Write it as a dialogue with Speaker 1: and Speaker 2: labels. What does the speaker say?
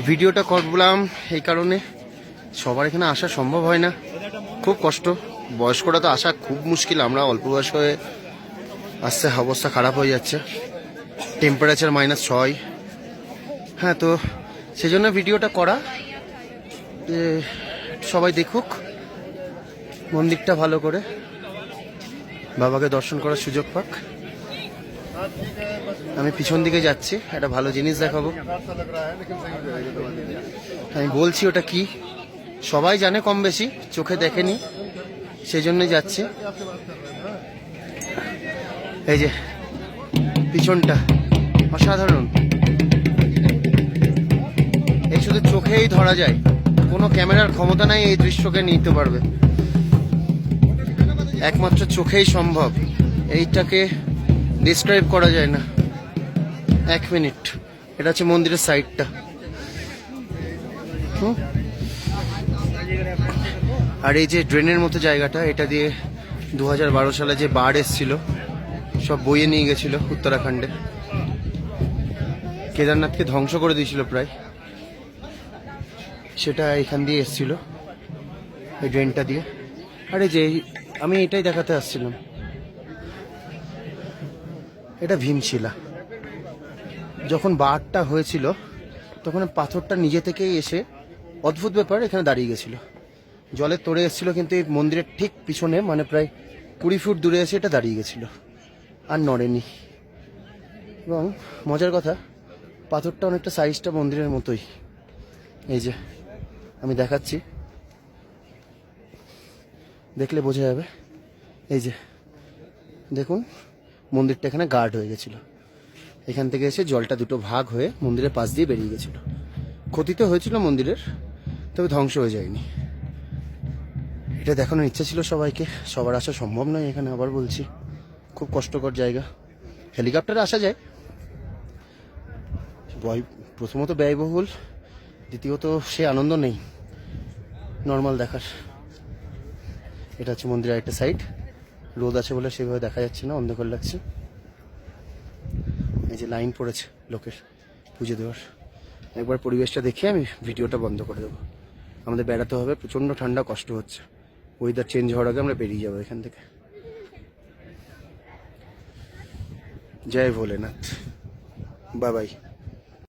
Speaker 1: ভিডিওটা করলাম এই কারণে, সবার এখানে আসা সম্ভব হয় না, খুব কষ্ট। বয়স্করা তো আসা খুব মুশকিল, আমরা অল্প বয়স হয়ে আসছে, অবস্থা খারাপ হয়ে যাচ্ছে। টেম্পারেচার -6। হ্যাঁ, তো সেই জন্য ভিডিওটা করা, যে সবাই দেখুক মন্দিরটা ভালো করে, বাবাকে দর্শন করার সুযোগ পাক। আমি পিছন দিকে যাচ্ছি, একটা ভালো জিনিস দেখাবো। আমি বলছি ওটা কি, সবাই জানে কম বেশি, চোখে দেখেনি, সেই জন্যই যাচ্ছি। এই যে পিছনটা অসাধারণ, এই শুধু চোখেই ধরা যায়, কোনো ক্যামেরার ক্ষমতা নাই এই দৃশ্যকে নিতে পারবে, একমাত্র চোখেই সম্ভব। এইটাকে ডিসক্রাইব করা যায় না। 1 মিনিট, এটা হচ্ছে মন্দিরের সাইডটা। আর এই যে ড্রেনের মতো জায়গাটা, এটা দিয়ে 2012 সালে যে বাঢ় এসেছিল সব বইয়ে নিয়ে গেছিল উত্তরাখণ্ডে, কেদারনাথকে ধ্বংস করে দিয়েছিল প্রায়, সেটা এখান দিয়ে এসেছিল এই ড্রেনটা দিয়ে। আর এই যে আমি এটাই দেখাতে আসছিলাম, এটা ভীমশিলা। যখন বাঢ়টা হয়েছিল তখন পাথরটা নিজে থেকেই এসে, অদ্ভুত ব্যাপার, এখানে দাঁড়িয়ে গেছিল, জলে তড়ে এসেছিল, কিন্তু এই মন্দিরের ঠিক পিছনে মানে প্রায় 20 ফুট দূরে এসে এটা দাঁড়িয়ে গেছিল, আর নড়েনি। এবং মজার কথা, পাথরটা অনেকটা সাইজটা মন্দিরের মতোই। এই যে আমি দেখাচ্ছি, দেখলে বোঝা যাবে। এই যে দেখুন, মন্দিরটা এখানে গার্ড হয়ে গেছিল, এখান থেকে এসে জলটা দুটো ভাগ হয়ে মন্দিরের পাশ দিয়ে বেরিয়ে গেছিল। ক্ষতি তো হয়েছিল মন্দিরের, তবে ধ্বংস হয়ে যায়নি। এটা দেখানোর ইচ্ছা ছিল সবাইকে, সবার আসা সম্ভব নয় এখানে, আবার বলছি খুব কষ্টকর জায়গা। হেলিকপ্টারে আসা যায়, প্রথমত ব্যয়বহুল, দ্বিতীয়ত সে আনন্দ নেই নর্মাল দেখার। এটা হচ্ছে মন্দিরের একটা সাইড, রোদ আছে বলে সেভাবে দেখা যাচ্ছে না, অন্ধকার লাগছে। এই যে লাইন পড়েছে লোকের পুজো দেওয়ার। একবার পরিবেশটা দেখে আমি ভিডিওটা বন্ধ করে দেবো, আমাদের বেড়াতে হবে, প্রচণ্ড ঠান্ডা, কষ্ট হচ্ছে। ওয়েদার চেঞ্জ হওয়ার আগে আমরা বেরিয়ে যাবো এখান থেকে। জয় ভোলেনাথ, বাই বাই।